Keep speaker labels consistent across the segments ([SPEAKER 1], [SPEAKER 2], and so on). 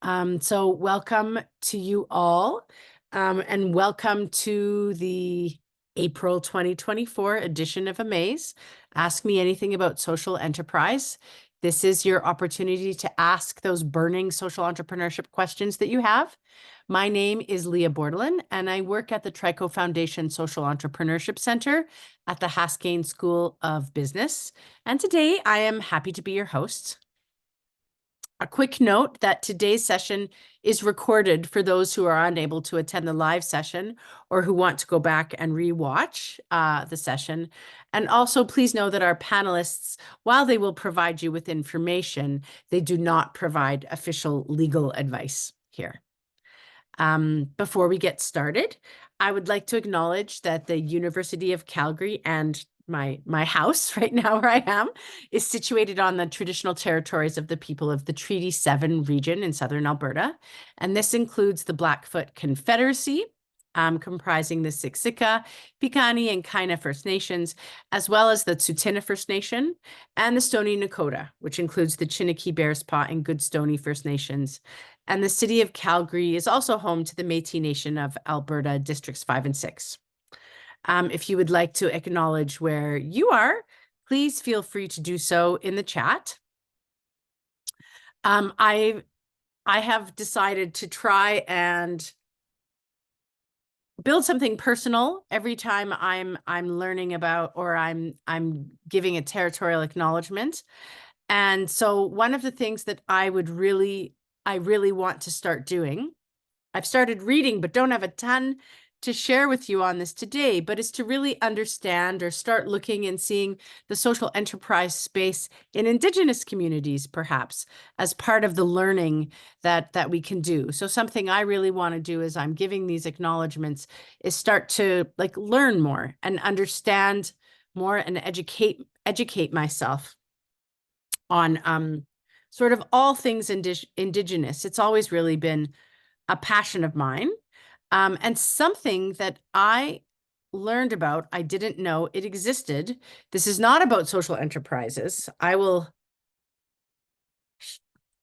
[SPEAKER 1] So welcome to you all, and welcome to the April 2024 edition of AMAASE. Ask Me Anything About Social Enterprise. This is your opportunity to ask those burning social entrepreneurship questions that you have. My name is Leah Bordelin, and I work at the Trico Foundation Social Entrepreneurship Center at the Haskayne School of Business. And today I am happy to be your host. A quick note that today's session is recorded for those who are unable to attend the live session or who want to go back and rewatch the session. And also, please know that our panelists, while they will provide you with information, they do not provide official legal advice here. Before we get started, I would like to acknowledge that the University of Calgary and my house right now where I am is situated on the traditional territories of the people of the Treaty 7 region in southern Alberta. And this includes the Blackfoot Confederacy, comprising the Siksika, Piikani, and Kainai First Nations, as well as the Tsuut'ina First Nation and the Stoney Nakoda, which includes the Chiniki, Bearspaw, and Goodstoney First Nations. And the city of Calgary is also home to the Métis Nation of Alberta Districts 5 and 6. If you would like to acknowledge where you are, please feel free to do so in the chat. I have decided to try and build something personal every time I'm learning about or I'm giving a territorial acknowledgement. And so one of the things that I really want to start doing, I've started reading but don't have a ton to share with you on this today, but is to really understand or start looking and seeing the social enterprise space in Indigenous communities, perhaps, as part of the learning that we can do. So something I really want to do as I'm giving these acknowledgements is start to learn more and understand more and educate myself on sort of all things Indigenous. It's always really been a passion of mine. And something that I learned about, I didn't know it existed. This is not about social enterprises. I will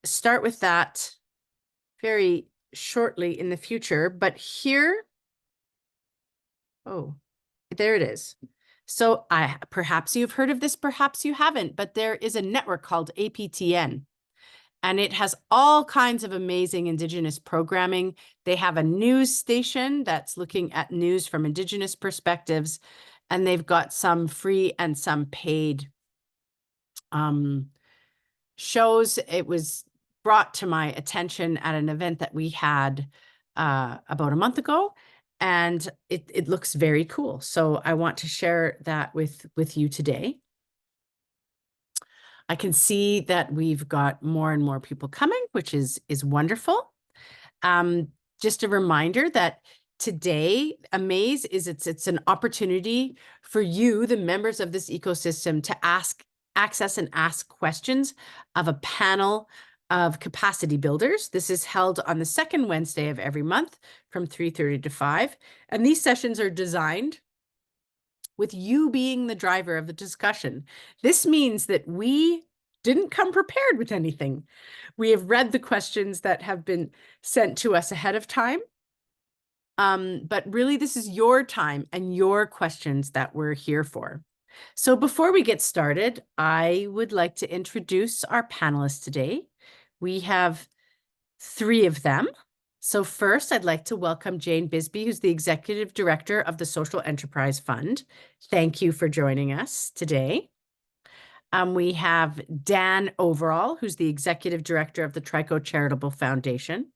[SPEAKER 1] start with that very shortly in the future, but here, oh, there it is. So perhaps you've heard of this, perhaps you haven't, but there is a network called APTN. And it has all kinds of amazing Indigenous programming. They have a news station that's looking at news from Indigenous perspectives, and they've got some free and some paid shows. It was brought to my attention at an event that we had about a month ago, and it looks very cool. So I want to share that with you today. I can see that we've got more and more people coming, which is wonderful. Just a reminder that today, AMAASE is it's an opportunity for you, the members of this ecosystem, to access and ask questions of a panel of capacity builders. This is held on the second Wednesday of every month from 3:30 to 5. And these sessions are designed with you being the driver of the discussion. This means that we didn't come prepared with anything. We have read the questions that have been sent to us ahead of time. But really, this is your time and your questions that we're here for. So before we get started, I would like to introduce our panelists today. We have 3 of them. So first, I'd like to welcome Jane Bisbee, who's the Executive Director of the Social Enterprise Fund. Thank you for joining us today. We have Dan Overall, who's the Executive Director of the Trico Charitable Foundation.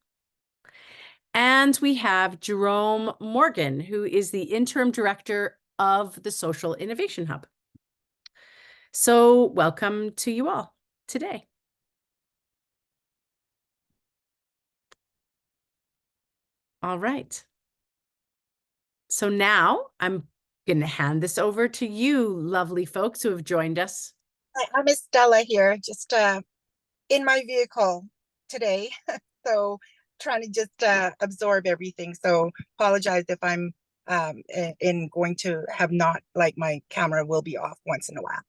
[SPEAKER 1] And we have Jerome Morgan, who is the Interim Director of the Social Innovation Hub. So welcome to you all today. All right. So now I'm going to hand this over to you, lovely folks who have joined us.
[SPEAKER 2] I'm Estella here, just in my vehicle today. So trying to just absorb everything. So apologize if I'm going to have not, like, my camera will be off once in a while.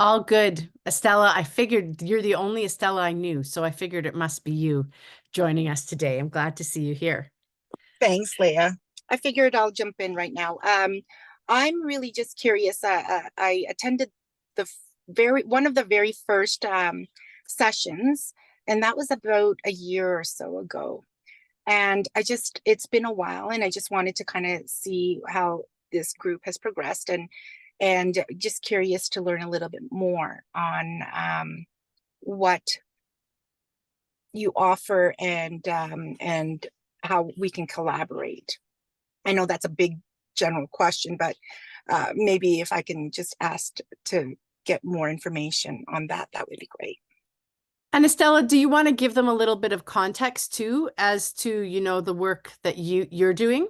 [SPEAKER 1] All good. Estella, I figured you're the only Estella I knew, so I figured it must be you joining us today. I'm glad to see you here.
[SPEAKER 2] Thanks, Leah. I figured I'll jump in right now. I'm really just curious. I attended the very one of the very first sessions, and that was about a year or so ago. And it's been a while, and I just wanted to kind of see how this group has progressed, and just curious to learn a little bit more on what you offer and how we can collaborate. I know that's a big general question, but maybe if I can just ask to get more information on that, that would be great.
[SPEAKER 1] And Estella, do you want to give them a little bit of context too, as to, the work that you're doing?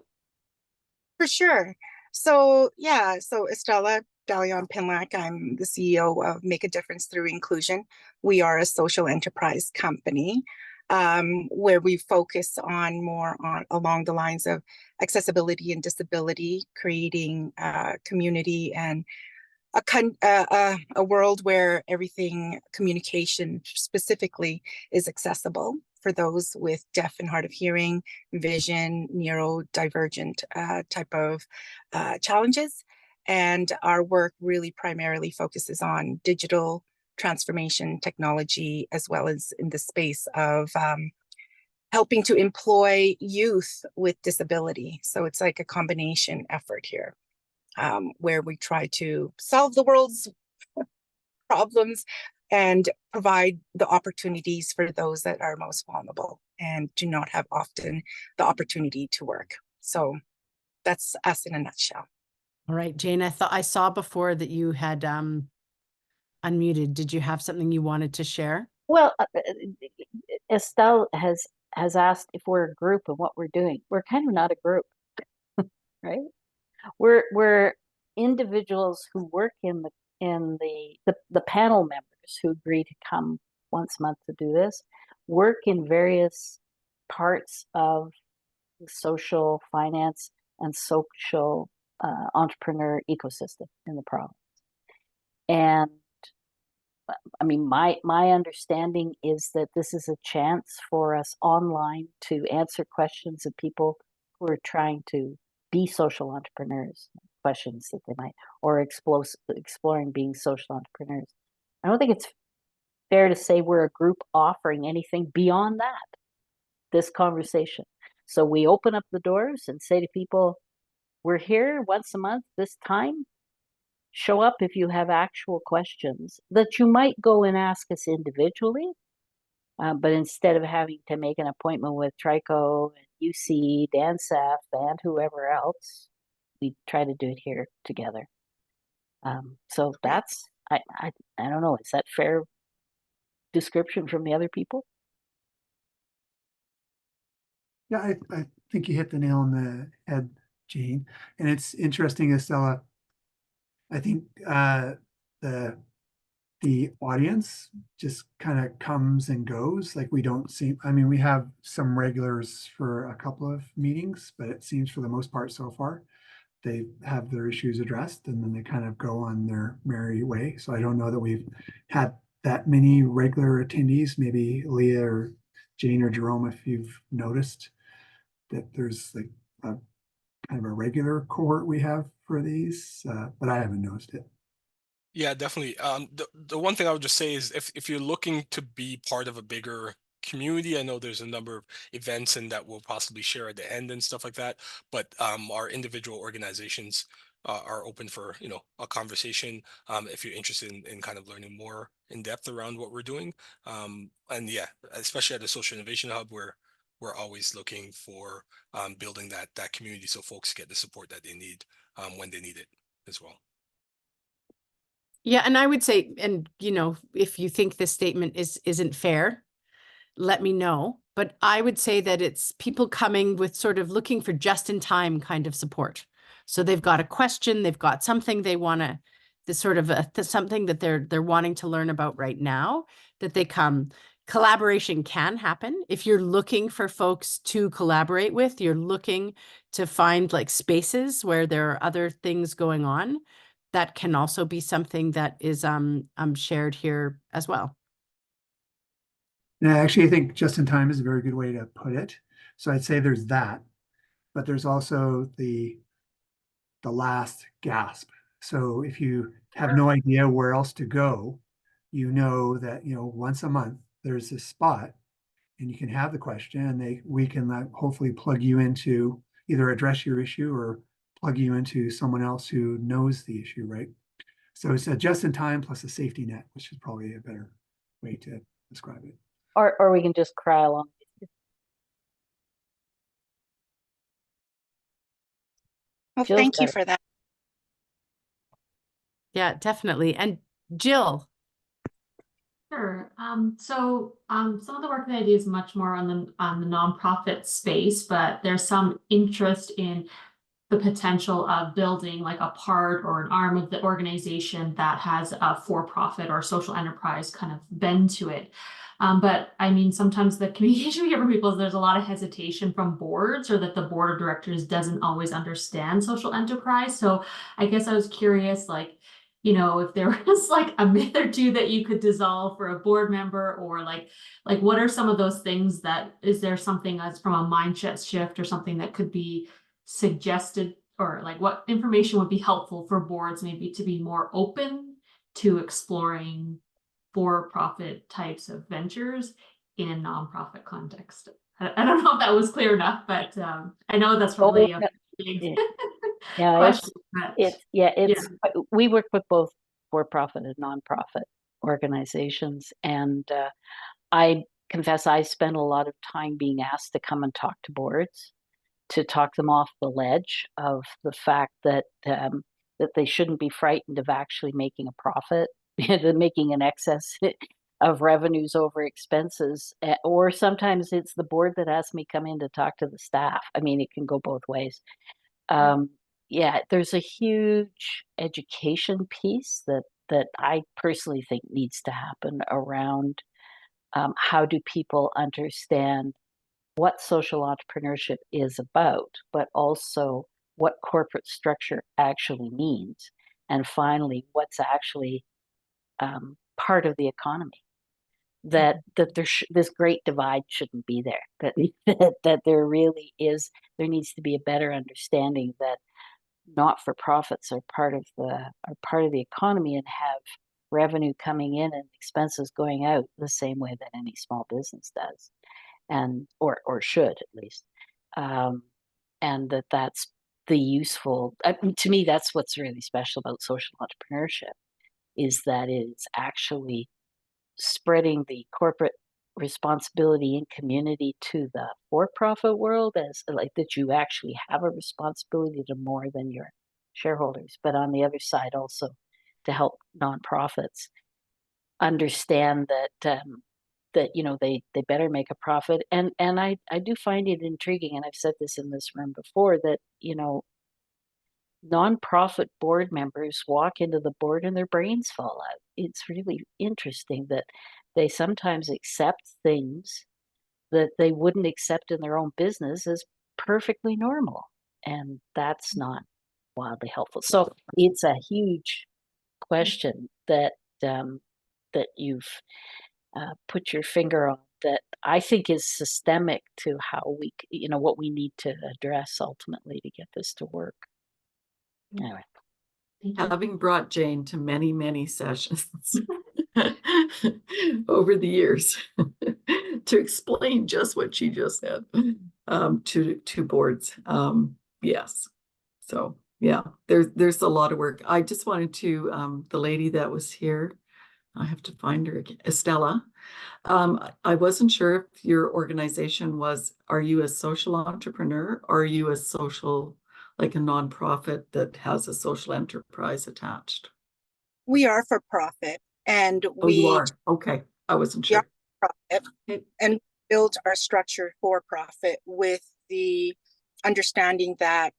[SPEAKER 2] For sure. So yeah, so Estella Dalion Pinlack, I'm the CEO of Make a Difference Through Inclusion. We are a social enterprise company where we focus on more on along the lines of accessibility and disability, creating community and a world where everything communication specifically is accessible for those with deaf and hard of hearing, vision, neurodivergent type of challenges. And our work really primarily focuses on digital transformation technology, as well as in the space of helping to employ youth with disability. So it's like a combination effort here, where we try to solve the world's problems and provide the opportunities for those that are most vulnerable and do not have often the opportunity to work. So that's us in a nutshell.
[SPEAKER 1] All right, Jane, I thought I saw before that you had unmuted. Did you have something you wanted to share?
[SPEAKER 3] Well, Estelle has asked if we're a group and what we're doing. We're kind of not a group, right? We're individuals who work in the panel members who agree to come once a month to do this, work in various parts of the social finance and social entrepreneur ecosystem in the province. And I mean, my understanding is that this is a chance for us online to answer questions of people who are trying to be social entrepreneurs, questions that they might, or exploring being social entrepreneurs. I don't think it's fair to say we're a group offering anything beyond that, this conversation. So we open up the doors and say to people, we're here once a month, this time. Show up if you have actual questions that you might go and ask us individually, but instead of having to make an appointment with Trico and UC, DANSAF, and whoever else, we try to do it here together. So that's, I don't know, is that fair description from the other people?
[SPEAKER 4] Yeah, I think you hit the nail on the head, Jane. And it's interesting, Estella. I think the audience just kind of comes and goes. Like we don't seem, I mean, we have some regulars for a couple of meetings, but it seems for the most part so far, they have their issues addressed and then they kind of go on their merry way. So I don't know that we've had that many regular attendees. Maybe Leah or Jane or Jerome, if you've noticed that there's like a kind of a regular cohort we have for these, but I haven't noticed it.
[SPEAKER 5] Yeah, definitely. The one thing I would just say is if you're looking to be part of a bigger community, I know there's a number of events and that we'll possibly share at the end and stuff like that. But our individual organizations are open for a conversation if you're interested in kind of learning more in depth around what we're doing. And yeah, especially at the Social Innovation Hub, we're always looking for building that community so folks get the support that they need when they need it as well.
[SPEAKER 1] Yeah, and I would say, and if you think this statement isn't fair, let me know. But I would say that it's people coming with sort of looking for just in time kind of support. So they've got a question, they've got something they want to, this sort of something that they're wanting to learn about right now, that they come. Collaboration can happen. If you're looking for folks to collaborate with, you're looking to find like spaces where there are other things going on, that can also be something that is shared here as well.
[SPEAKER 4] And actually, I think just in time is a very good way to put it. So I'd say there's that, but there's also the last gasp. So if you have no idea where else to go, you know that, once a month there's this spot and you can have the question and we can hopefully plug you into either address your issue or plug you into someone else who knows the issue, right? So it's a just in time plus a safety net, which is probably a better way to describe it.
[SPEAKER 3] Or we can just cry along.
[SPEAKER 2] Well,
[SPEAKER 3] Jill's
[SPEAKER 2] thank you
[SPEAKER 3] got it.
[SPEAKER 2] for that.
[SPEAKER 1] Yeah, definitely. And Jill.
[SPEAKER 6] Sure. Some of the work that I do is much more on the nonprofit space, but there's some interest in the potential of building like a part or an arm of the organization that has a for-profit or social enterprise kind of bend to it. But I mean, sometimes the communication we get from people is there's a lot of hesitation from boards, or that the board of directors doesn't always understand social enterprise. So I guess I was curious, like, if there was like a myth or two that you could dissolve for a board member, or like what are some of those things is there something as from a mindset shift or something that could be suggested, or like what information would be helpful for boards maybe to be more open to exploring for-profit types of ventures in a nonprofit context? I don't know if that was clear enough, but I know that's probably a big question.
[SPEAKER 3] We work with both for-profit and nonprofit organizations, and I confess I spend a lot of time being asked to come and talk to boards, to talk them off the ledge of the fact that that they shouldn't be frightened of actually making a profit, making an excess of revenues over expenses. Or sometimes it's the board that has me come in to talk to the staff. I mean, it can go both ways. Yeah, there's a huge education piece that I personally think needs to happen around how do people understand what social entrepreneurship is about, but also what corporate structure actually means, and finally, what's actually part of the economy. That this great divide shouldn't be there. That there really is. There needs to be a better understanding that not-for-profits are part of the economy and have revenue coming in and expenses going out the same way that any small business does, and or should at least, and that's the useful. To me, that's what's really special about social entrepreneurship, is that it's actually spreading the corporate responsibility and community to the for-profit world, as like that you actually have a responsibility to more than your shareholders, but on the other side also to help nonprofits understand that that they better make a profit. And I do find it intriguing, and I've said this in this room before, that nonprofit board members walk into the board and their brains fall out. It's really interesting that they sometimes accept things that they wouldn't accept in their own business as perfectly normal, and that's not wildly helpful. So it's a huge question that that you've put your finger on, that I think is systemic to how we, what we need to address ultimately to get this to work. Anyway.
[SPEAKER 7] Having brought Jane to many, many sessions over the years to explain just what she just said to boards. Yes. So yeah, there's a lot of work. I just wanted to, the lady that was here, I have to find her again, Estella. I wasn't sure if your organization are you a social entrepreneur, or are you a social, like a nonprofit that has a social enterprise attached?
[SPEAKER 2] We are for profit, and
[SPEAKER 7] you are? Okay, I wasn't sure.
[SPEAKER 2] Profit, and build our structure for profit with the understanding that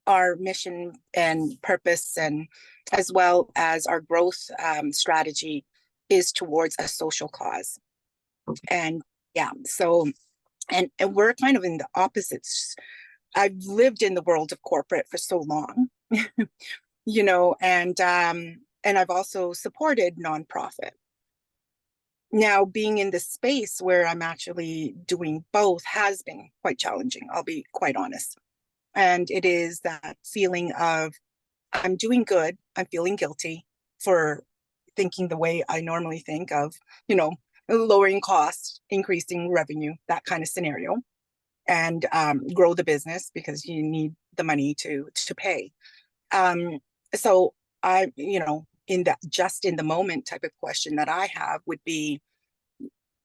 [SPEAKER 2] our mission and purpose, and as well as our growth strategy, is towards a social cause.
[SPEAKER 7] Okay.
[SPEAKER 2] And yeah, so and we're kind of in the opposites. I've lived in the world of corporate for so long and I've also supported nonprofit. Now, being in this space where I'm actually doing both has been quite challenging, I'll be quite honest. And it is that feeling of, I'm doing good, I'm feeling guilty for thinking the way I normally think of, lowering costs, increasing revenue, that kind of scenario, and grow the business because you need the money to pay. So I, in that just in the moment type of question that I have would be,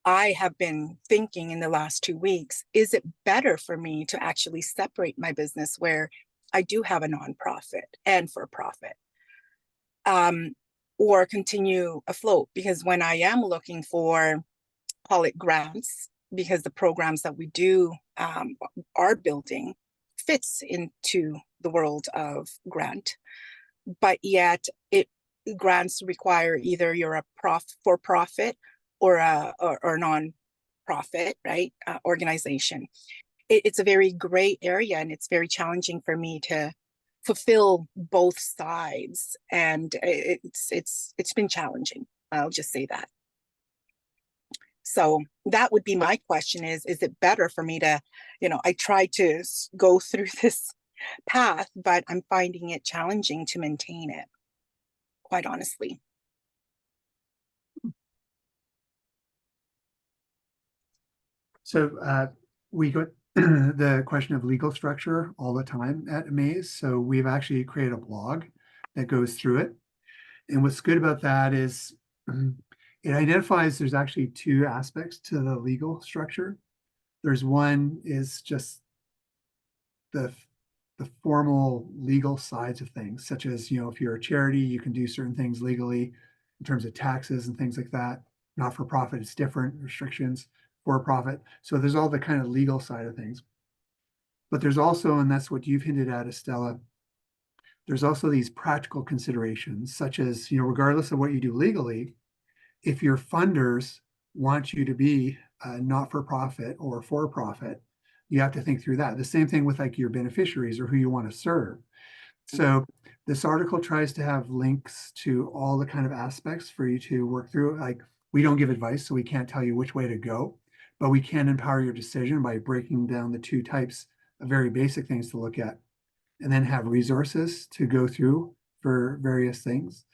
[SPEAKER 2] I have been thinking in the last 2 weeks, is it better for me to actually separate my business where I do have a nonprofit and for profit, or continue afloat? Because when I am looking for, call it grants, because the programs that we do are building fits into the world of grant, but yet grants require either you're a for-profit or a non-profit, right, organization. It's a very gray area, and it's very challenging for me to fulfill both sides, and it's been challenging. I'll just say that. So that would be my question: is it better for me to, I try to go through this path, but I'm finding it challenging to maintain it, quite honestly.
[SPEAKER 4] So we got the question of legal structure all the time at AMAASE. So we've actually created a blog that goes through it. And what's good about that is it identifies there's actually two aspects to the legal structure. There's one is just the formal legal sides of things, such as, if you're a charity, you can do certain things legally in terms of taxes and things like that. Not for profit, it's different restrictions. For profit. So there's all the kind of legal side of things. But there's also, and that's what you've hinted at, Estella, there's also these practical considerations, such as, regardless of what you do legally, if your funders want you to be not for profit or for profit, you have to think through that. The same thing with like your beneficiaries or who you want to serve. So this article tries to have links to all the kind of aspects for you to work through. Like, we don't give advice, so we can't tell you which way to go, but we can empower your decision by breaking down the two types of very basic things to look at, and then have resources to go through for various things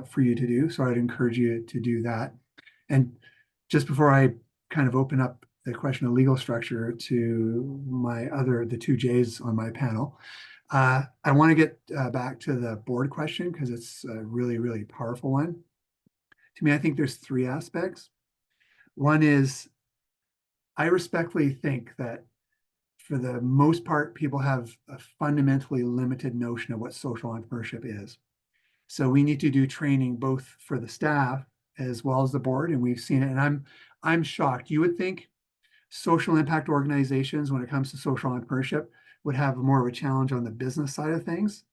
[SPEAKER 4] for you to do. So I'd encourage you to do that. And just before I kind of open up the question of legal structure to the two J's on my panel, I want to get back to the board question because it's a really, really powerful one. To me, I think there's three aspects. One is, I respectfully think that for the most part, people have a fundamentally limited notion of what social entrepreneurship is. So we need to do training both for the staff as well as the board, and we've seen it. And I'm shocked. You would think social impact organizations, when it comes to social entrepreneurship, would have more of a challenge on the business side of things.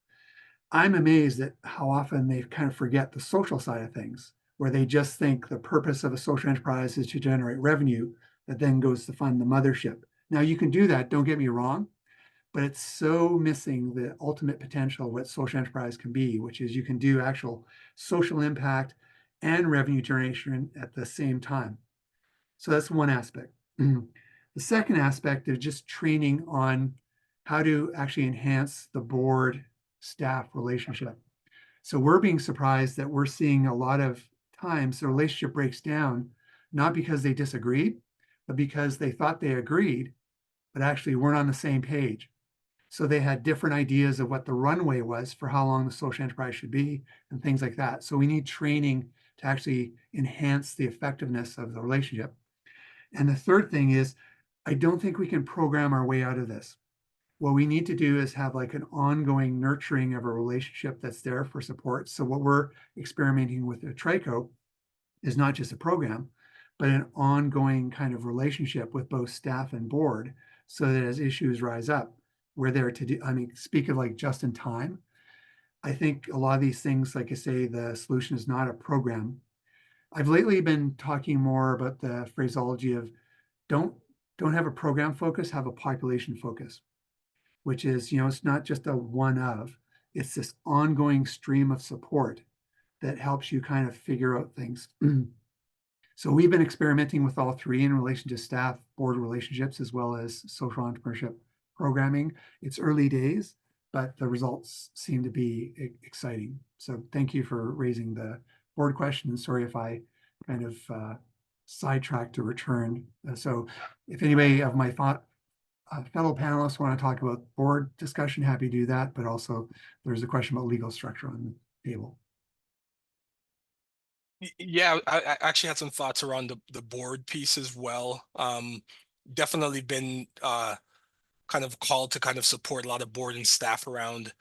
[SPEAKER 4] I'm amazed at how often they kind of forget the social side of things, where they just think the purpose of a social enterprise is to generate revenue that then goes to fund the mothership. Now, you can do that, don't get me wrong, but it's so missing the ultimate potential of what social enterprise can be, which is you can do actual social impact and revenue generation at the same time. So that's one aspect. The second aspect is just training on how to actually enhance the board staff relationship. So we're being surprised that we're seeing a lot of times the relationship breaks down, not because they disagreed, but because they thought they agreed, but actually weren't on the same page. So they had different ideas of what the runway was for how long the social enterprise should be and things like that. So we need training to actually enhance the effectiveness of the relationship. And the third thing is, I don't think we can program our way out of this. What we need to do is have like an ongoing nurturing of a relationship that's there for support. So what we're experimenting with at Trico is not just a program, but an ongoing kind of relationship with both staff and board, so that as issues rise up, we're there to do, speak of like just in time. I think a lot of these things, like I say, the solution is not a program. I've lately been talking more about the phraseology of don't have a program focus, have a population focus, which is, it's not just a one of, it's this ongoing stream of support that helps you kind of figure out things. So we've been experimenting with all three in relation to staff board relationships as well as social entrepreneurship programming. It's early days, but the results seem to be exciting. So thank you for raising the board question. And sorry if I kind of sidetracked to return. So if anybody of my fellow panelists want to talk about board discussion, happy to do that. But also there's a question about legal structure on the table.
[SPEAKER 5] Yeah, I actually had some thoughts around the board piece as well. Definitely been kind of called to kind of support a lot of board and staff around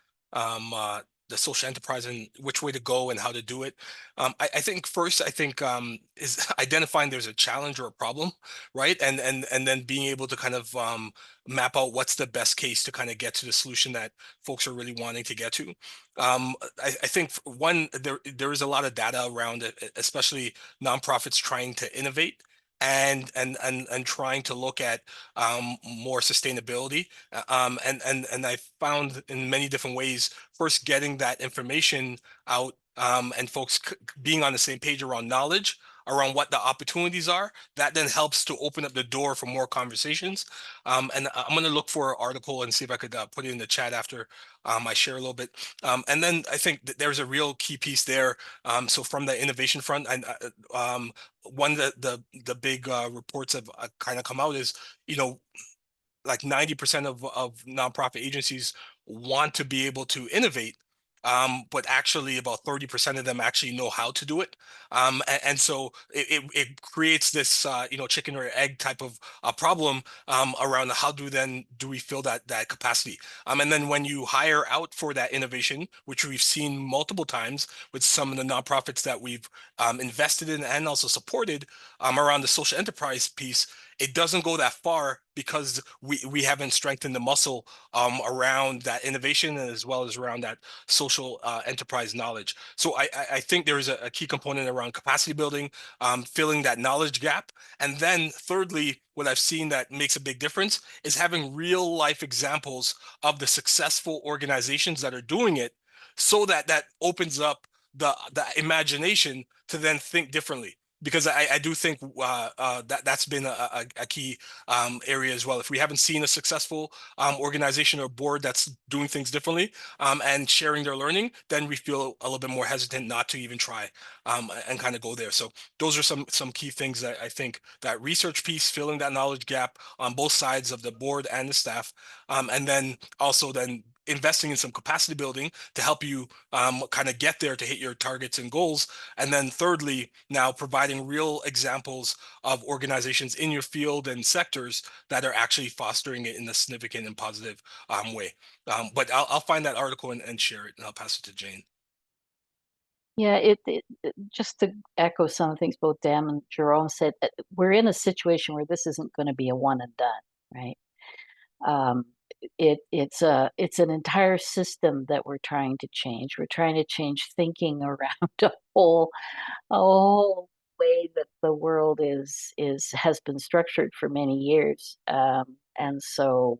[SPEAKER 5] the social enterprise and which way to go and how to do it. I think first, is identifying there's a challenge or a problem, right? And then being able to kind of map out what's the best case to kind of get to the solution that folks are really wanting to get to. I think one, there is a lot of data around it, especially nonprofits trying to innovate and trying to look at more sustainability. And I found in many different ways, first getting that information out and folks being on the same page around knowledge, around what the opportunities are, that then helps to open up the door for more conversations. And I'm going to look for an article and see if I could put it in the chat after I share a little bit. And then I think that there's a real key piece there. So from the innovation front, and one of the big reports have kind of come out is, like 90% of nonprofit agencies want to be able to innovate, but actually about 30% of them actually know how to do it. And so it creates this, chicken or egg type of problem around how do we fill that capacity? And then when you hire out for that innovation, which we've seen multiple times with some of the nonprofits that we've invested in and also supported around the social enterprise piece, it doesn't go that far because we haven't strengthened the muscle around that innovation and as well as around that social enterprise knowledge. So I think there is a key component around capacity building, filling that knowledge gap. And then thirdly, what I've seen that makes a big difference is having real life examples of the successful organizations that are doing it, so that that opens up the imagination to then think differently. Because I do think that's been a key area as well. If we haven't seen a successful organization or board that's doing things differently and sharing their learning, then we feel a little bit more hesitant not to even try and kind of go there. So those are some key things that I think, that research piece, filling that knowledge gap on both sides of the board and the staff, and then also then investing in some capacity building to help you kind of get there to hit your targets and goals. And then thirdly, now providing real examples of organizations in your field and sectors that are actually fostering it in a significant and positive way. But I'll find that article and share it, and I'll pass it to Jane.
[SPEAKER 3] Yeah, just to echo some of the things both Dan and Jerome said, we're in a situation where this isn't going to be a one and done, right? It's an entire system that we're trying to change. We're trying to change thinking around a whole way that the world has been structured for many years, and so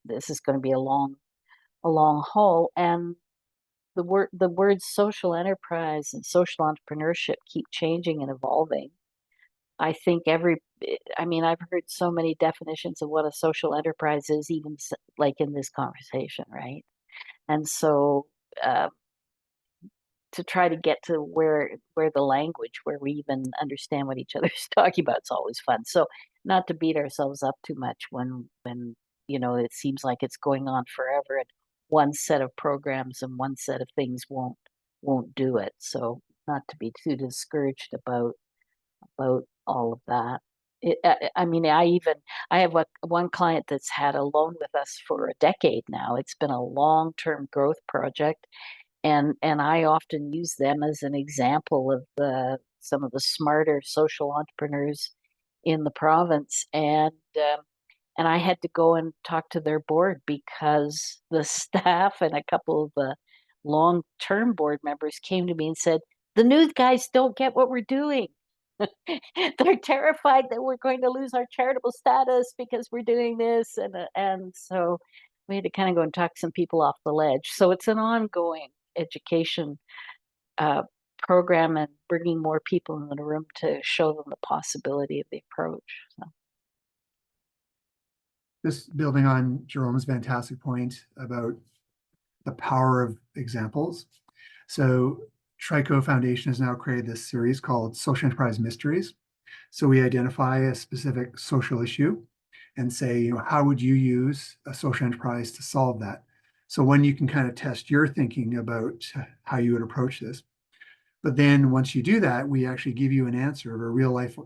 [SPEAKER 3] this is going to be a long haul. And the words social enterprise and social entrepreneurship keep changing and evolving. I think I've heard so many definitions of what a social enterprise is, even like in this conversation, right? And so to try to get to where the language, where we even understand what each other's talking about, it's always fun. So not to beat ourselves up too much when it seems like it's going on forever and one set of programs and one set of things won't do it. So not to be too discouraged about all of that. I have one client that's had a loan with us for a decade now. It's been a long-term growth project, and I often use them as an example of some of the smarter social entrepreneurs in the province. And I had to go and talk to their board because the staff and a couple of the long-term board members came to me and said, the new guys don't get what we're doing. They're terrified that we're going to lose our charitable status because we're doing this. And so we had to kind of go and talk some people off the ledge. So it's an ongoing education program and bringing more people in the room to show them the possibility of the approach. So.
[SPEAKER 4] Just building on Jerome's fantastic point about the power of examples. So Trico Foundation has now created this series called Social Enterprise Mysteries. So we identify a specific social issue and say, you know, how would you use a social enterprise to solve that? So when you can kind of test your thinking about how you would approach this. But then once you do that, we actually give you an answer of a real life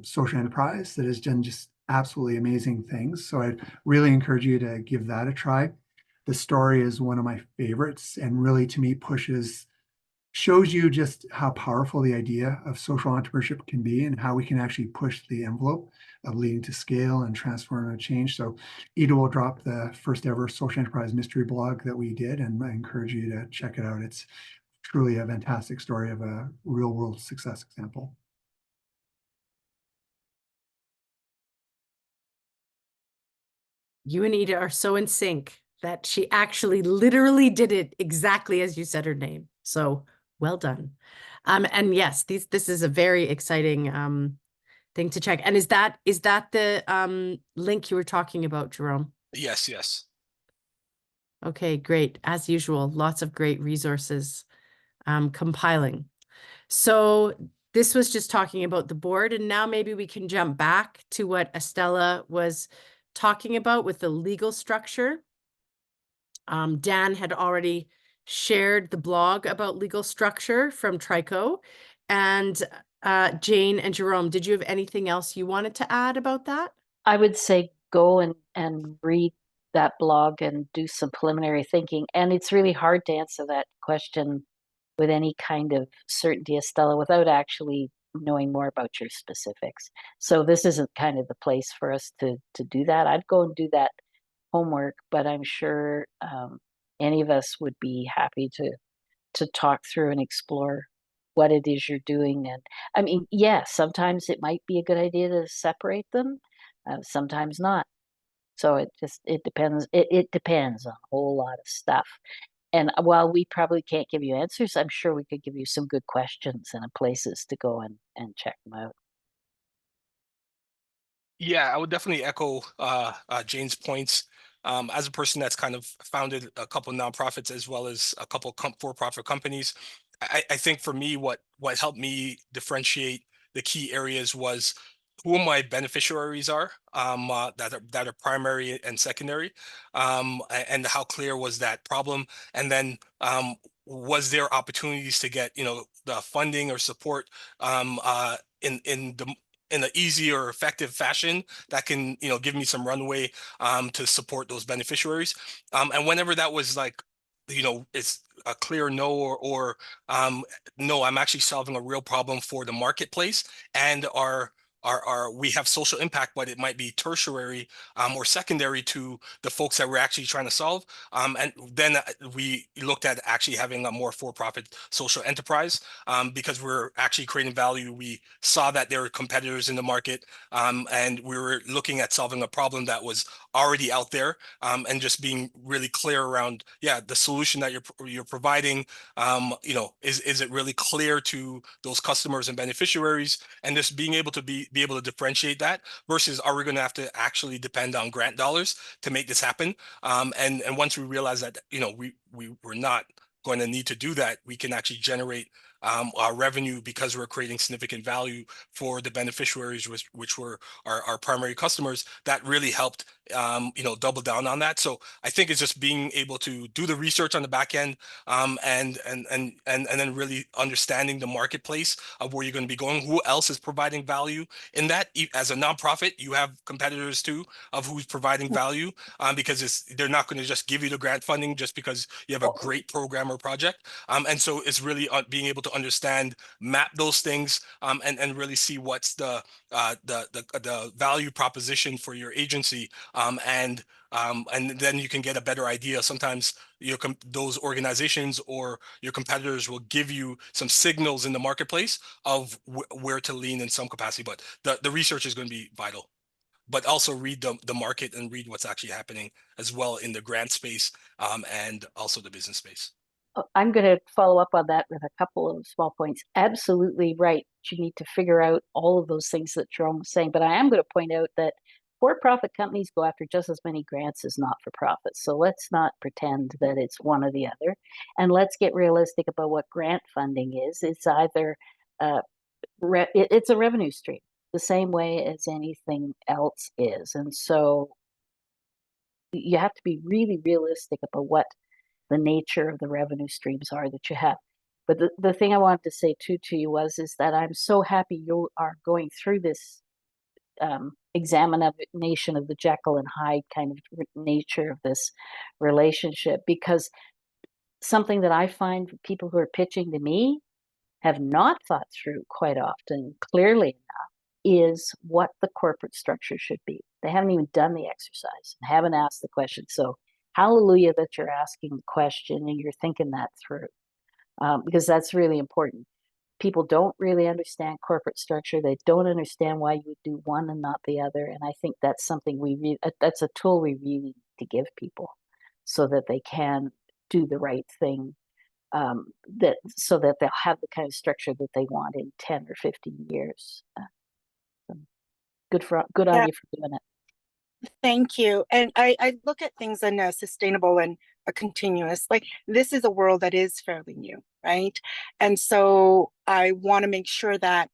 [SPEAKER 4] social enterprise that has done just absolutely amazing things. So I'd really encourage you to give that a try. The story is one of my favorites and really to me shows you just how powerful the idea of social entrepreneurship can be and how we can actually push the envelope of leading to scale and transformative change. So Ida will drop the first ever social enterprise mystery blog that we did, and I encourage you to check it out. It's truly a fantastic story of a real world success example.
[SPEAKER 1] You and Ida are so in sync that she actually literally did it exactly as you said her name. So well done. And yes, this is a very exciting thing to check. And is that the link you were talking about, Jerome?
[SPEAKER 5] Yes, yes.
[SPEAKER 1] Okay, great. As usual, lots of great resources compiling. So this was just talking about the board, and now maybe we can jump back to what Estella was talking about with the legal structure. Dan had already shared the blog about legal structure from Trico. And Jane and Jerome, did you have anything else you wanted to add about that?
[SPEAKER 3] I would say go and read that blog and do some preliminary thinking. And it's really hard to answer that question with any kind of certainty, Estella, without actually knowing more about your specifics. So this isn't kind of the place for us to do that. I'd go and do that homework, but I'm sure any of us would be happy to talk through and explore what it is you're doing. And I mean, yeah, sometimes it might be a good idea to separate them, sometimes not. So it depends. It depends on a whole lot of stuff. And while we probably can't give you answers, I'm sure we could give you some good questions and places to go and check them out.
[SPEAKER 5] Yeah, I would definitely echo Jane's points. As a person that's kind of founded a couple nonprofits as well as a couple for-profit companies, I think for me, what helped me differentiate the key areas was who my beneficiaries are, that are primary and secondary, and how clear was that problem, and then was there opportunities to get the funding or support in an easy or effective fashion that can give me some runway to support those beneficiaries, and whenever that was like it's a clear no, or no, I'm actually solving a real problem for the marketplace, and we have social impact, but it might be tertiary or secondary to the folks that we're actually trying to solve. And then we looked at actually having a more for-profit social enterprise because we're actually creating value. We saw that there were competitors in the market, and we were looking at solving a problem that was already out there, and just being really clear around, yeah, the solution that you're providing, is it really clear to those customers and beneficiaries, and just being able to be able to differentiate that versus are we going to have to actually depend on grant dollars to make this happen, and once we realize that we're not going to need to do that, we can actually generate our revenue because we're creating significant value for the beneficiaries, which were our primary customers. That really helped double down on that. So I think it's just being able to do the research on the back end, and then really understanding the marketplace of where you're going to be going, who else is providing value in that. As a nonprofit, you have competitors too of who's providing value, because they're not going to just give you the grant funding just because you have a great program or project, and so it's really being able to understand, map those things, and really see what's the value proposition for your agency, and then you can get a better idea. Sometimes those organizations or your competitors will give you some signals in the marketplace of where to lean in some capacity, but the research is going to be vital. but also read the market and read what's actually happening as well in the grant space, and also the business space.
[SPEAKER 3] I'm going to follow up on that with a couple of small points. Absolutely right. You need to figure out all of those things that Jerome was saying. But I am going to point out that for-profit companies go after just as many grants as not-for-profits. So let's not pretend that it's one or the other. And let's get realistic about what grant funding is. It's either it's a revenue stream, the same way as anything else is. And so you have to be really realistic about what the nature of the revenue streams are that you have. But the thing I wanted to say too to you is that I'm so happy you are going through this examination of the Jekyll and Hyde kind of nature of this relationship, because something that I find people who are pitching to me have not thought through quite often clearly enough is what the corporate structure should be. They haven't even done the exercise and haven't asked the question. So hallelujah that you're asking the question and you're thinking that through, because that's really important. People don't really understand corporate structure. They don't understand why you would do one and not the other. And I think that's something that's a tool we really need to give people so that they can do the right thing, so that they'll have the kind of structure that they want in 10 or 15 years. Good on you for doing it.
[SPEAKER 2] Thank you. And I look at things in a sustainable and a continuous, like this is a world that is fairly new, right? And so I want to make sure that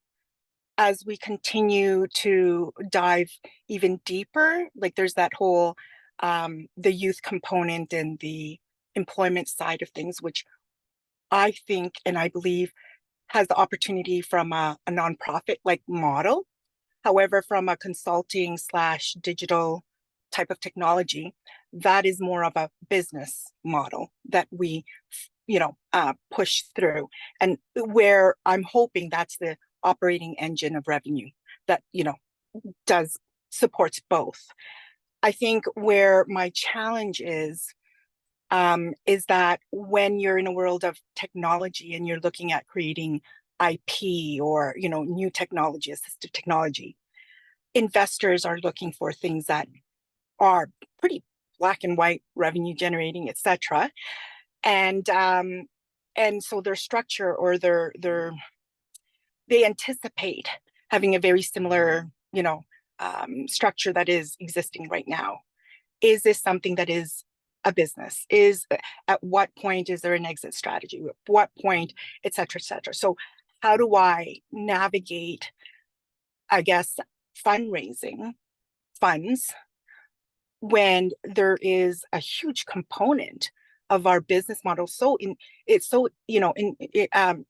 [SPEAKER 2] as we continue to dive even deeper, like there's that whole, the youth component and the employment side of things, which I think and I believe has the opportunity from a nonprofit like model. However, from a consulting / digital type of technology, that is more of a business model that we, push through, and where I'm hoping that's the operating engine of revenue that, supports both. I think where my challenge is that when you're in a world of technology and you're looking at creating IP or, new technology, assistive technology, investors are looking for things that are pretty black and white, revenue generating, etc. And so their structure or they anticipate having a very similar, structure that is existing right now. Is this something that is a business? At what point is there an exit strategy? At what point, et cetera, et cetera. So how do I navigate, I guess, fundraising funds when there is a huge component of our business model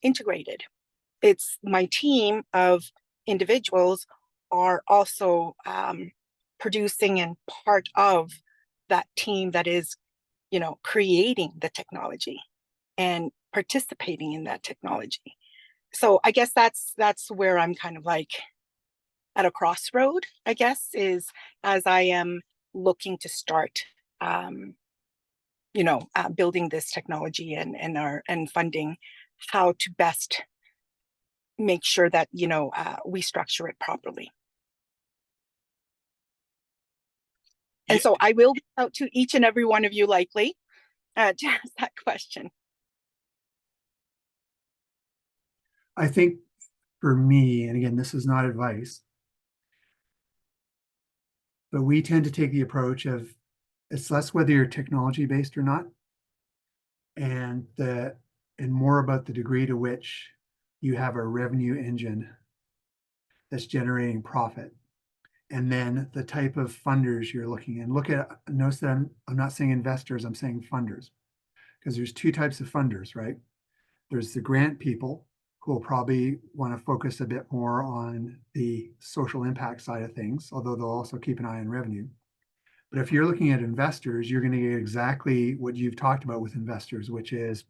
[SPEAKER 2] integrated? It's my team of individuals are also producing and part of that team that is, creating the technology and participating in that technology. So I guess that's where I'm kind of like at a crossroad, I guess, is as I am looking to start, building this technology and funding, how to best make sure that, we structure it properly. And so I will reach out to each and every one of you likely to ask that question.
[SPEAKER 4] I think for me, and again, this is not advice, but we tend to take the approach of it's less whether you're technology based or not, and more about the degree to which you have a revenue engine that's generating profit. And then the type of funders you're looking at. Notice that I'm not saying investors, I'm saying funders. Because there's two types of funders, right? There's the grant people who will probably want to focus a bit more on the social impact side of things, although they'll also keep an eye on revenue. But if you're looking at investors, you're going to get exactly what you've talked about with investors, which is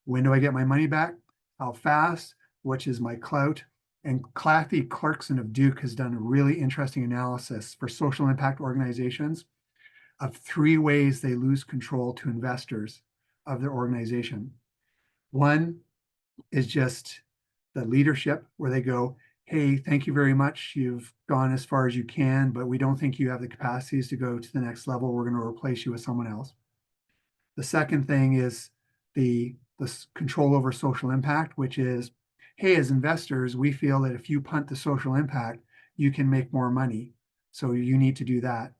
[SPEAKER 4] when do I get my money back? How fast? Which is my clout? And Kathy Clarkson of Duke has done a really interesting analysis for social impact organizations of 3 ways they lose control to investors of their organization. One is just the leadership, where they go, hey, thank you very much. You've gone as far as you can, but we don't think you have the capacities to go to the next level. We're going to replace you with someone else. The second thing is the control over social impact, which is, hey, as investors, we feel that if you punt the social impact, you can make more money. So you need to do that.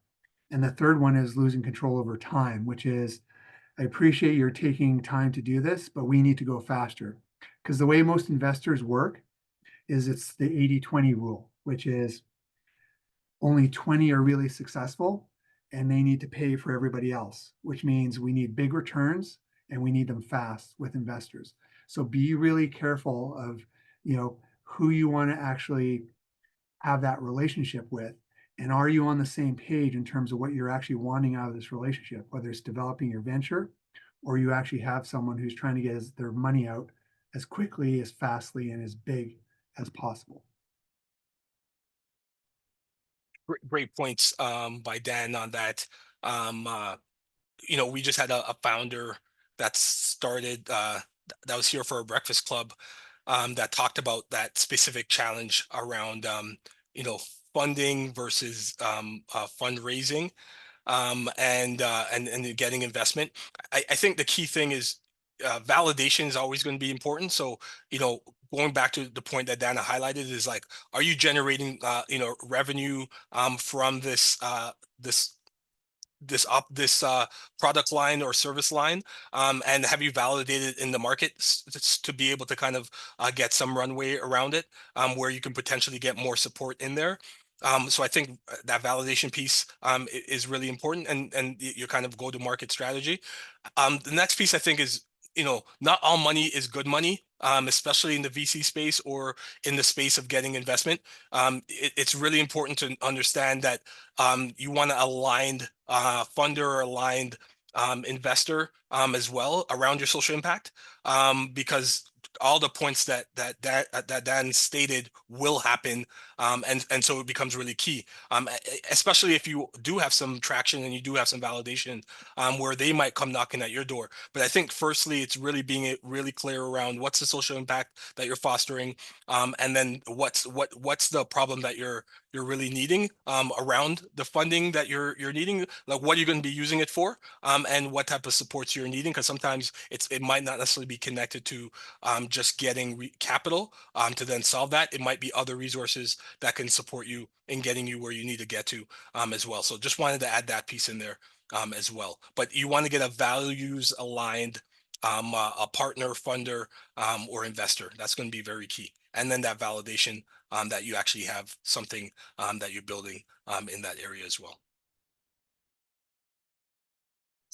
[SPEAKER 4] And the third one is losing control over time, which is, I appreciate you're taking time to do this, but we need to go faster. Because the way most investors work is it's the 80-20 rule, which is only 20 are really successful and they need to pay for everybody else, which means we need big returns and we need them fast with investors. So be really careful of, who you want to actually have that relationship with. And are you on the same page in terms of what you're actually wanting out of this relationship, whether it's developing your venture or you actually have someone who's trying to get their money out as quickly, as fastly, and as big as possible.
[SPEAKER 5] Great points by Dan on that. We just had a founder that started that was here for a breakfast club that talked about that specific challenge around funding versus fundraising and getting investment. I think the key thing is validation is always going to be important. So going back to the point that Dana highlighted is like, are you generating revenue from this product line or service line, and have you validated in the market to be able to kind of get some runway around it, where you can potentially get more support in there. So I think that validation piece is really important, and your kind of go-to-market strategy. The next piece I think is, not all money is good money, especially in the VC space or in the space of getting investment. It's really important to understand that you want to aligned funder or aligned investor as well around your social impact, because all the points that Dan stated will happen, and so it becomes really key, especially if you do have some traction and you do have some validation, where they might come knocking at your door. But I think firstly, it's really being really clear around what's the social impact that you're fostering, and then what's the problem that you're really needing around the funding that you're needing, like what are you going to be using it for, and what type of supports you're needing, because sometimes it might not necessarily be connected to just getting capital to then solve that. It might be other resources that can support you in getting you where you need to get to as well. So just wanted to add that piece in there as well. But you want to get a values aligned a partner, funder, or investor. That's going to be very key. And then that validation that you actually have something that you're building in that area as well.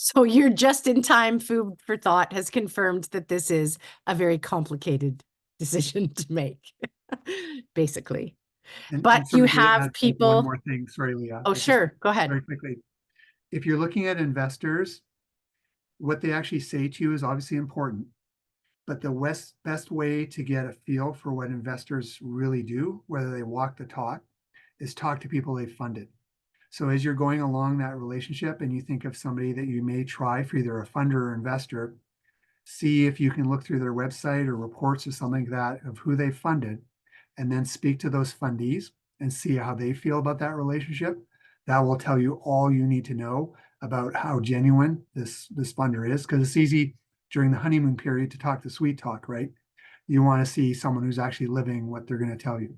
[SPEAKER 1] So your just-in-time food for thought has confirmed that this is a very complicated decision to make, basically. But
[SPEAKER 4] sorry
[SPEAKER 1] you
[SPEAKER 4] to
[SPEAKER 1] have
[SPEAKER 4] add
[SPEAKER 1] people.
[SPEAKER 4] one more thing. Sorry, Leah.
[SPEAKER 1] Oh, sure. Go ahead.
[SPEAKER 4] Very quickly. If you're looking at investors, what they actually say to you is obviously important. But the best way to get a feel for what investors really do, whether they walk the talk, is talk to people they've funded. So as you're going along that relationship and you think of somebody that you may try for either a funder or investor, see if you can look through their website or reports or something like that of who they funded, and then speak to those fundees and see how they feel about that relationship. That will tell you all you need to know about how genuine this funder is, because it's easy during the honeymoon period to talk the sweet talk, right? You want to see someone who's actually living what they're going to tell you.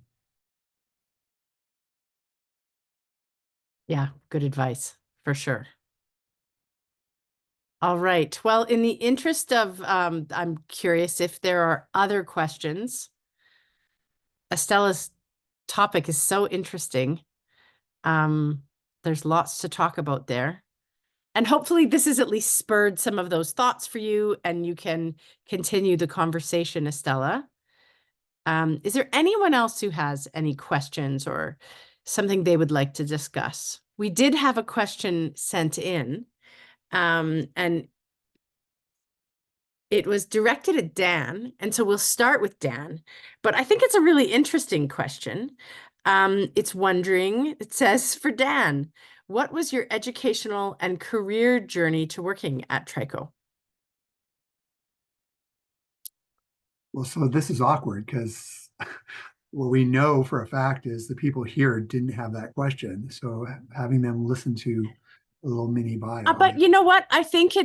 [SPEAKER 1] Yeah, good advice for sure. All right. Well, in the interest of, I'm curious if there are other questions. Estella's topic is so interesting. There's lots to talk about there. And hopefully this has at least spurred some of those thoughts for you and you can continue the conversation, Estella. Is there anyone else who has any questions or something they would like to discuss? We did have a question sent in, and it was directed at Dan, and so we'll start with Dan, but I think it's a really interesting question. It says, for Dan, what was your educational and career journey to working at Trico?
[SPEAKER 4] Well, so this is awkward because what we know for a fact is the people here didn't have that question. So having them listen to a little mini bio.
[SPEAKER 1] But you know what? I think,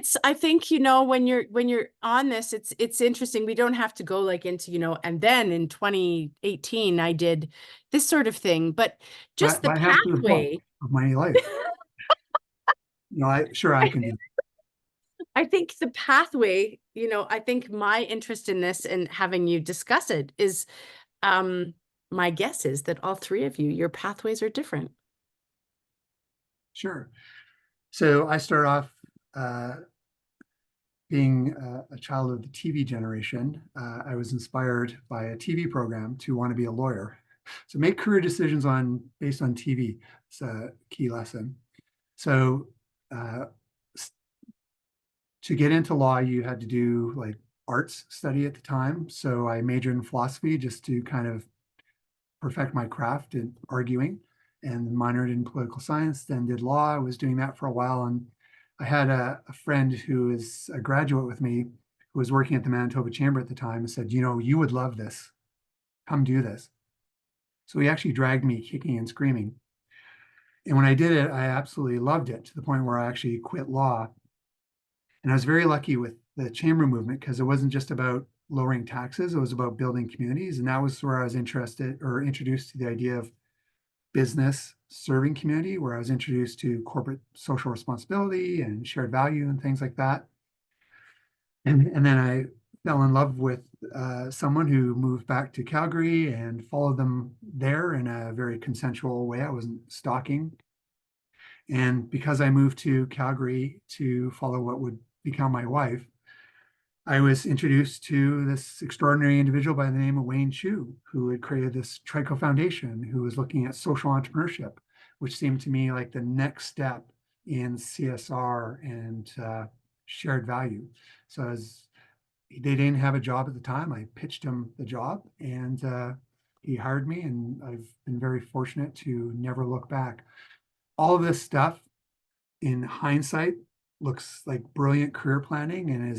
[SPEAKER 1] you know, when you're on this, it's interesting. We don't have to go like into, you know, and then in 2018, I did this sort of thing, but just the
[SPEAKER 4] I have to the book
[SPEAKER 1] pathway.
[SPEAKER 4] of my life. No, I can do that.
[SPEAKER 1] I think the pathway, you know, I think my interest in this and having you discuss it is, my guess is that all three of you, your pathways are different.
[SPEAKER 4] Sure. So I start off being a child of the TV generation. I was inspired by a TV program to want to be a lawyer. So make career decisions based on TV. It's a key lesson. So to get into law, you had to do like arts study at the time. So I majored in philosophy just to kind of perfect my craft in arguing, and minored in political science, then did law. I was doing that for a while. And I had a friend who is a graduate with me who was working at the Manitoba Chamber at the time and said, you know, you would love this. Come do this. So he actually dragged me kicking and screaming. And when I did it, I absolutely loved it to the point where I actually quit law. And I was very lucky with the chamber movement because it wasn't just about lowering taxes, it was about building communities. And that was where I was interested or introduced to the idea of business serving community, where I was introduced to corporate social responsibility and shared value and things like that. And then I fell in love with someone who moved back to Calgary and followed them there in a very consensual way. I wasn't stalking. And because I moved to Calgary to follow what would become my wife, I was introduced to this extraordinary individual by the name of Wayne Chu, who had created this Trico Foundation, who was looking at social entrepreneurship, which seemed to me like the next step in CSR and shared value. So as they didn't have a job at the time, I pitched him the job, and he hired me, and I've been very fortunate to never look back. All of this stuff, in hindsight, looks like brilliant career planning and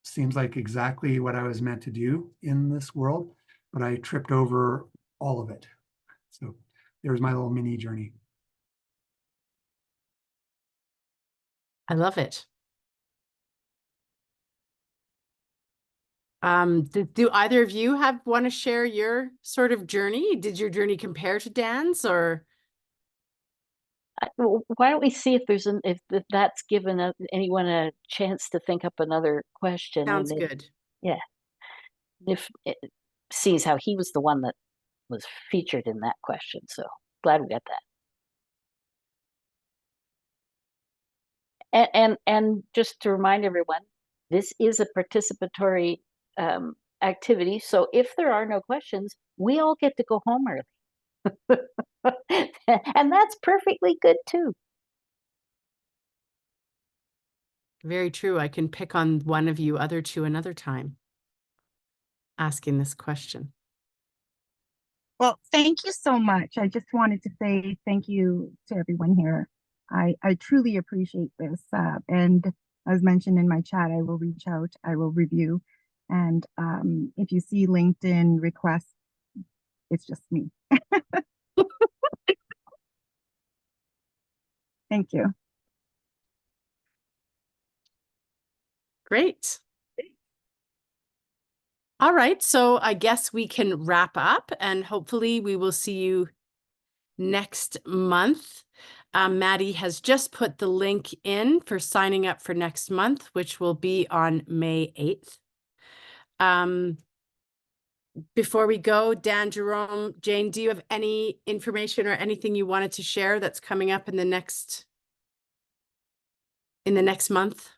[SPEAKER 4] seems like exactly what I was meant to do in this world, but I tripped over all of it. So there's my little mini journey.
[SPEAKER 1] I love it. Do either of you want to share your sort of journey? Did your journey compare to Dan's, or?
[SPEAKER 3] Why don't we see if if that's given anyone a chance to think up another question?
[SPEAKER 1] Sounds
[SPEAKER 3] and
[SPEAKER 1] good.
[SPEAKER 3] Yeah. If it sees how he was the one that was featured in that question, so glad we got that. And just to remind everyone, this is a participatory activity. So if there are no questions, we all get to go home early. And that's perfectly good too.
[SPEAKER 1] Very true. I can pick on one of you other two another time asking this question.
[SPEAKER 2] Well, thank you so much. I just wanted to say thank you to everyone here. I truly appreciate this. And as mentioned in my chat, I will reach out, I will review. And if you see LinkedIn requests, it's just me. Thank you.
[SPEAKER 1] Great. All right, so I guess we can wrap up, and hopefully we will see you next month. Maddie has just put the link in for signing up for next month, which will be on May 8th. Before we go, Dan, Jerome, Jane, do you have any information or anything you wanted to share that's coming up in the next month?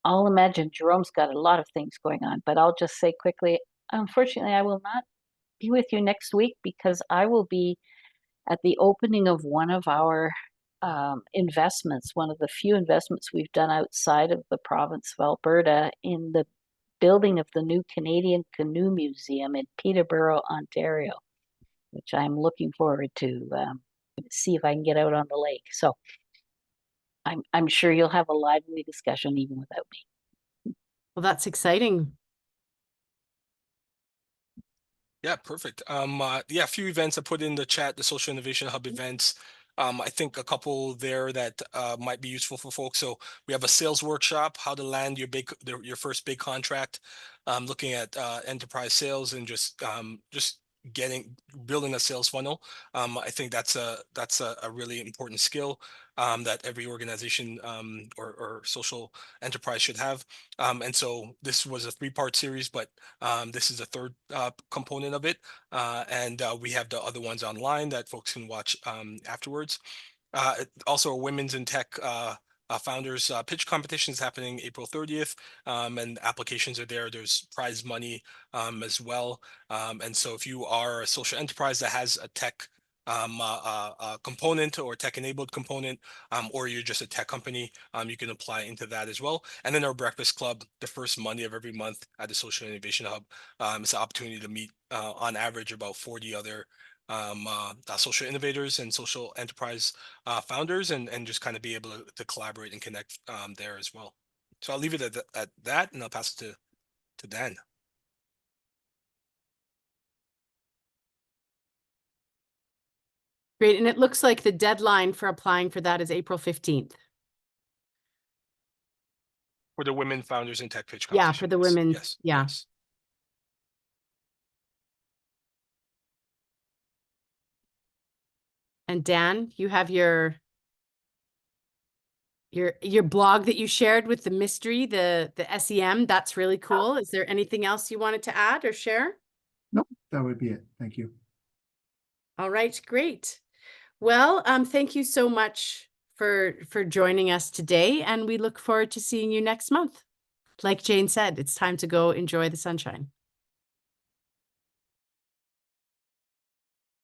[SPEAKER 3] I'll imagine Jerome's got a lot of things going on, but I'll just say quickly, unfortunately, I will not be with you next week because I will be at the opening of one of our investments, one of the few investments we've done outside of the province of Alberta, in the building of the new Canadian Canoe Museum in Peterborough, Ontario, which I'm looking forward to see if I can get out on the lake. So I'm sure you'll have a lively discussion even without me.
[SPEAKER 1] Well, that's exciting.
[SPEAKER 5] Yeah, perfect. Yeah, a few events I put in the chat, the Social Innovation Hub events. I think a couple there that might be useful for folks. So we have a sales workshop, how to land your your first big contract, looking at enterprise sales and just building a sales funnel. I think that's a really important skill that every organization or social enterprise should have. And so this was a 3-part series, but this is a third component of it. And we have the other ones online that folks can watch afterwards. Also, a women's in tech founders pitch competition is happening April 30th, and applications are there. There's prize money as well. And so if you are a social enterprise that has a tech component or tech-enabled component, or you're just a tech company, you can apply into that as well. And then our breakfast club, the first Monday of every month at the Social Innovation Hub, it's an opportunity to meet on average about 40 other social innovators and social enterprise founders, and just kind of be able to collaborate and connect there as well. So I'll leave it at that, and I'll pass it to Dan.
[SPEAKER 1] Great. And it looks like the deadline for applying for that is April 15th.
[SPEAKER 5] For the women founders in tech pitch
[SPEAKER 1] Yeah,
[SPEAKER 5] competition.
[SPEAKER 1] for the women.
[SPEAKER 5] Yes.
[SPEAKER 1] Yeah.
[SPEAKER 5] Yes.
[SPEAKER 1] And Dan, you have your blog that you shared with the mystery, the SEM. That's really cool. Is there anything else you wanted to add or share?
[SPEAKER 4] Nope, that would be it. Thank you.
[SPEAKER 1] All right, great. Well, thank you so much for joining us today, and we look forward to seeing you next month. Like Jane said, it's time to go enjoy the sunshine.